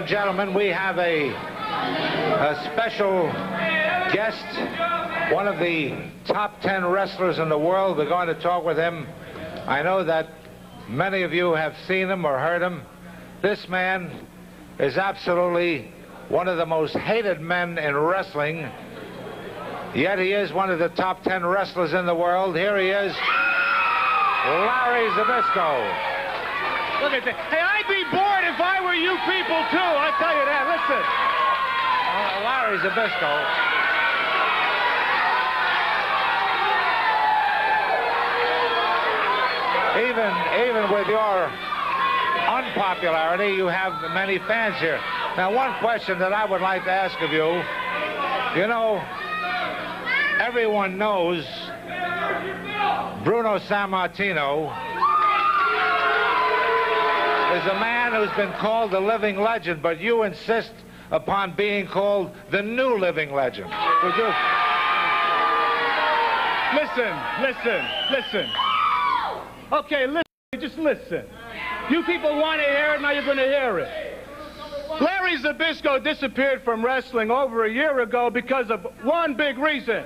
and gentlemen, we have a special guest, one of the top 10 wrestlers in the world. We're going to talk with him. I know that many of you have seen him or heard him. This man is absolutely one of the most hated men in wrestling, yet he is one of the top 10 wrestlers in the world. Here he is, Larry Zbyszko. Look at that. Hey, I'd be bored if I were you people, too. I'll tell you that. Listen. Larry Zbyszko. Even with your unpopularity, you have many fans here. Now, one question that I would like to ask of you, you know, everyone knows Bruno Sammartino is a man who's been called the living legend, but you insist upon being called the new living legend. Would you? Listen. Okay, listen, just listen. You people want to hear it, now you're going to hear it. Larry Zbyszko disappeared from wrestling over a year ago because of one big reason.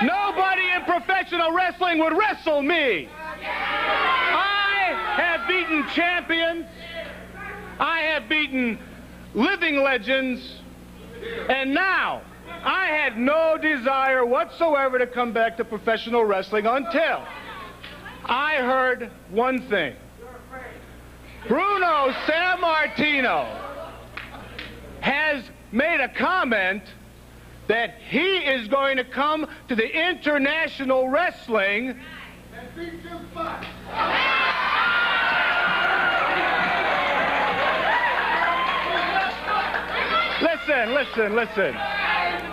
Nobody in professional wrestling would wrestle me. I have beaten champions. I have beaten living legends. And now, I had no desire whatsoever to come back to professional wrestling until I heard one thing. Bruno Sammartino has made a comment that he is going to come to the international wrestling and beat you fight.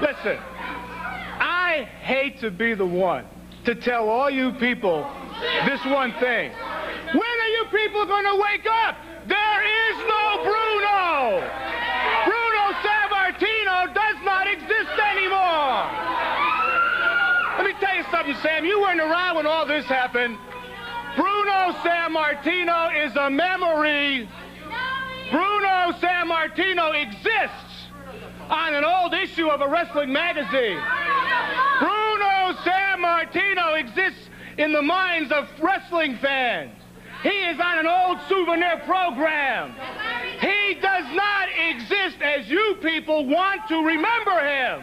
Listen. I hate to be the one to tell all you people this one thing. When are you people going to wake up? There is no Bruno! Bruno Sammartino does not exist anymore! Let me tell you something, Sam. You weren't around when all this happened. Bruno Sammartino is a memory. Bruno Sammartino exists on an old issue of a wrestling magazine. Bruno Sammartino exists in the minds of wrestling fans. He is on an old souvenir program. He does not exist as you people want to remember him.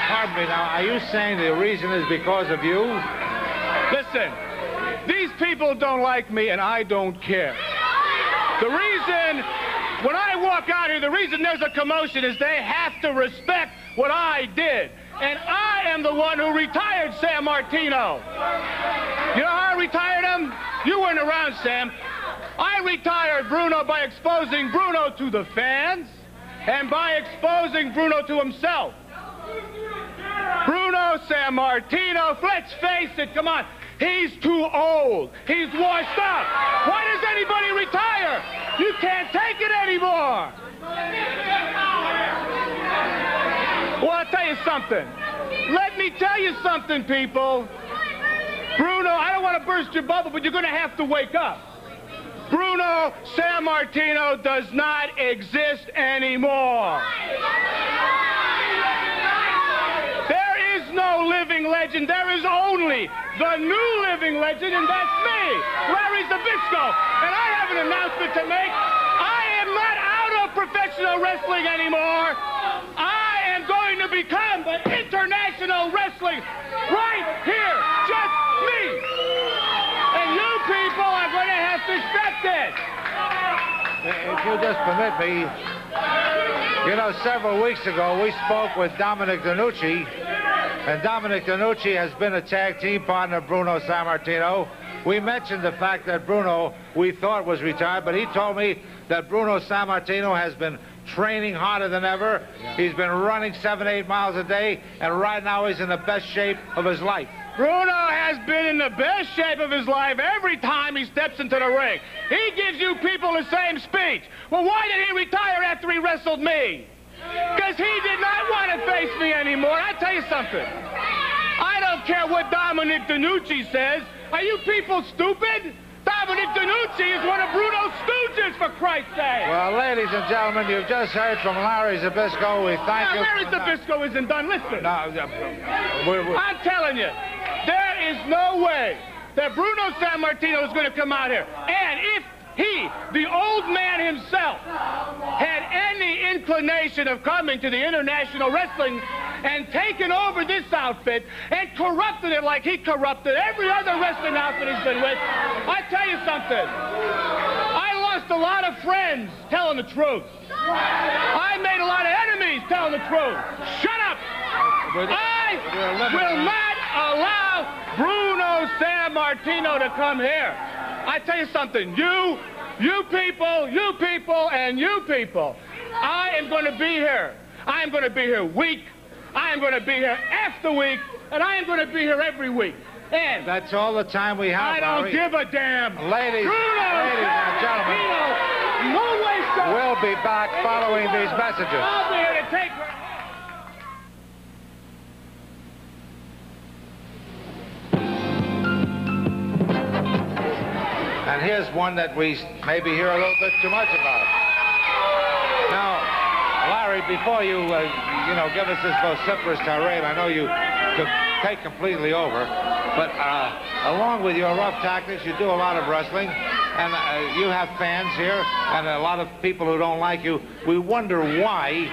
Pardon me now, are you saying the reason is because of you? Listen, these people don't like me and I don't care. The reason, when I walk out here, the reason there's a commotion is they have to respect what I did. And I am the one who retired Sammartino. You know how I retired him? You weren't around, Sam. I retired Bruno by exposing Bruno to the fans and by exposing Bruno to himself. Bruno Sammartino, let's face it, come on. He's too old. He's washed up. Why does anybody retire? You can't take it anymore. Well, I'll tell you something. Let me tell you something, people. Bruno, I don't want to burst your bubble, but you're going to have to wake up. Bruno Sammartino does not exist anymore. There is no living legend. There is only the new living legend, and that's me, Larry Zbyszko. And I have an announcement to make. I am not out of professional wrestling anymore. I am going to become the international wrestling right here, just me. And you people are going to have to accept it. If you'll just permit me, you know, several weeks ago we spoke with Dominic DeNucci, and Dominic DeNucci has been a tag team partner of Bruno Sammartino. We mentioned the fact that Bruno, we thought, was retired, but he told me that Bruno Sammartino has been training harder than ever. Yeah. He's been running 7-8 miles a day, and right now he's in the best shape of his life. Bruno has been in the best shape of his life every time he steps into the ring. He gives you people the same speech. Well, why did he retire after he wrestled me? Because he did not want to face me anymore. I'll tell you something. I don't care what Dominic DeNucci says. Are you people stupid? Dominic DeNucci is one of Bruno's stooges, for Christ's sake. Well, ladies and gentlemen, you've just heard from Larry Zbyszko. We thank you. Larry Zbyszko isn't done. Listen. No, I'm telling you, there is no way that Bruno Sammartino is going to come out here. And if he, the old man himself, had any inclination of coming to the International Wrestling and taking over this outfit and corrupting it like he corrupted every other wrestling outfit he's been with, I tell you something. I lost a lot of friends telling the truth. I made a lot of enemies telling the truth. Shut up! I will not allow Bruno Sammartino to come here. I tell you something. You people, and you people. I am going to be here. I am going to be here week. I am going to be here after week, and I am going to be here every week. And that's all the time we have, I don't Larry. give a damn. Ladies and gentlemen, no way, sir. We'll be back following these messages. I'll be here to take... And here's one that we maybe hear a little bit too much about. Now, Larry, before you, give us this vociferous tirade, I know you could take completely over, but along with your rough tactics, you do a lot of wrestling, and you have fans here, and a lot of people who don't like you. We wonder why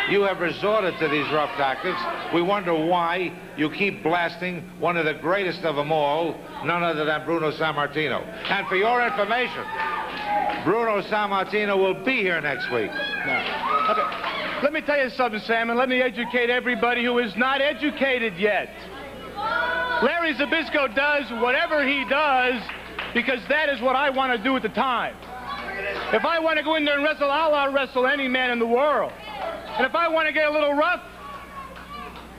you have resorted to these rough tactics. We wonder why you keep blasting one of the greatest of them all, none other than Bruno Sammartino. And for your information, Bruno Sammartino will be here next week. No. Okay. Let me tell you something, Sam, and let me educate everybody who is not educated yet. Larry Zbyszko does whatever he does because that is what I want to do at the time. If I want to go in there and wrestle, I'll out-wrestle any man in the world. And if I want to get a little rough,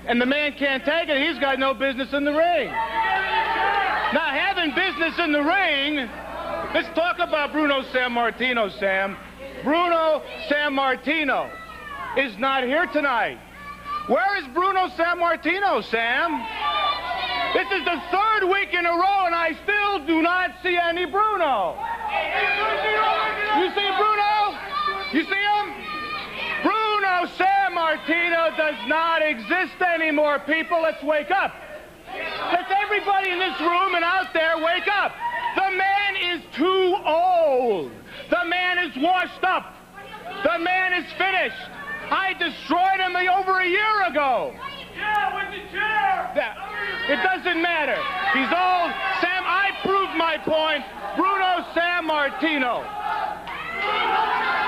and the man can't take it, he's got no business in the ring. Now, having business in the ring, let's talk about Bruno Sammartino, Sam. Bruno Sammartino is not here tonight. Where is Bruno Sammartino, Sam? This is the third week in a row, and I still do not see any Bruno. You see Bruno? You see him? Bruno Sammartino does not exist anymore, people. Let's wake up. Let's everybody in this room and out there wake up. The man is too old. The man is washed up. The man is finished. I destroyed him over a year ago. Yeah, with the chair. It doesn't matter. He's old. Sam, I proved my point. Bruno Sammartino.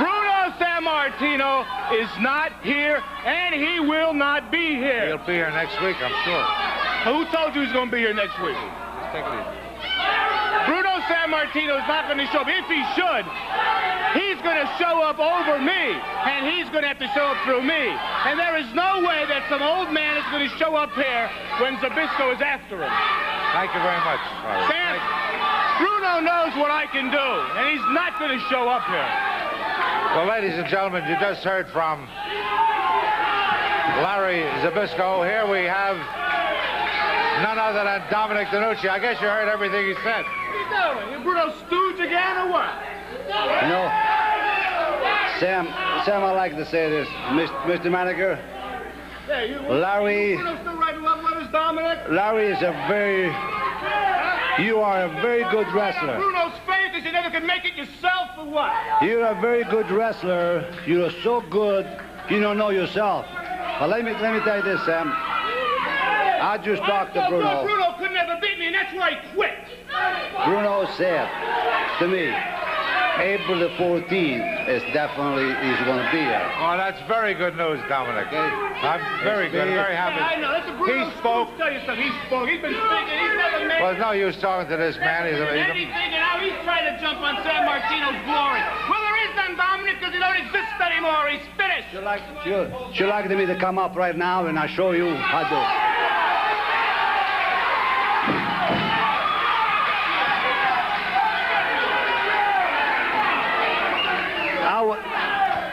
Bruno Sammartino is not here, and he will not be here. He'll be here next week, I'm sure. Who told you he's going to be here next week? Just take it easy. Bruno Sammartino is not going to show up. If he should, he's going to show up over me, and he's going to have to show up through me. And there is no way that some old man is going to show up here when Zbyszko is after him. Thank you very much, Larry. Sam, Bruno knows what I can do, and he's not going to show up here. Well, ladies and gentlemen, you just heard from Larry Zbyszko. Here we have none other than Dominic DeNucci. I guess you heard everything he said. What are you doing? You Bruno stooge again, or what? You know, Sam, I like to say this, Mr. Menacker. Hey, Larry. Bruno's still writing love letters, Dominic? Larry is you are a very good wrestler. Bruno's faith is you never can make it yourself, or what? You're a very good wrestler. You're so good, you don't know yourself. But let me tell you this, Sam. I just talked to Bruno. Bruno could never beat me, and that's why he quit. Bruno said to me, April the 14th is definitely he's going to be here. Oh, that's very good news, Dominic. I'm very good. I'm very happy. I know. That's a Bruno. He spoke. Tell you something. He spoke. He's been speaking. He's never made Well, there's no use talking to this man. He's anything, and now he's trying to jump on Sammartino's glory. Well, there is none, Dominic, because he don't exist anymore. He's finished. You'd like me to come up right now and I show you how to do it.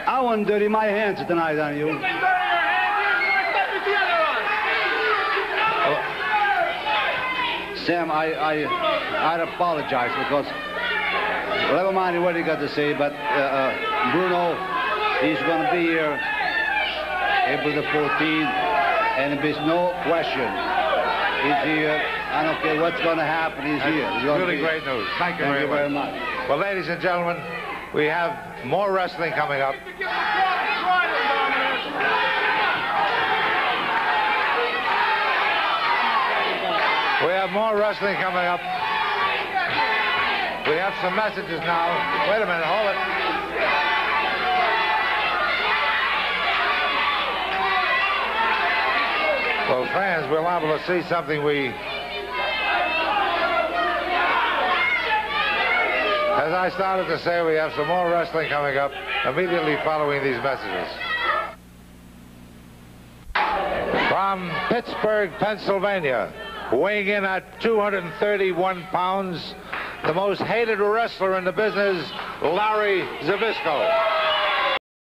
I wouldn't dirty my hands tonight on you. Sam, I'd apologize because Well, never mind what he got to say, but Bruno, he's going to be here April the 14th, and there's no question. He's here. I don't care what's going to happen. He's here. He's really great news. Thank you very much. Well, ladies and gentlemen, we have more wrestling coming up. We have more wrestling coming up. We have some messages now. Wait a minute, hold it. Well, fans, we're liable to see something as I started to say, we have some more wrestling coming up immediately following these messages. From Pittsburgh, Pennsylvania, weighing in at 231 pounds, the most hated wrestler in the business, Larry Zbyszko.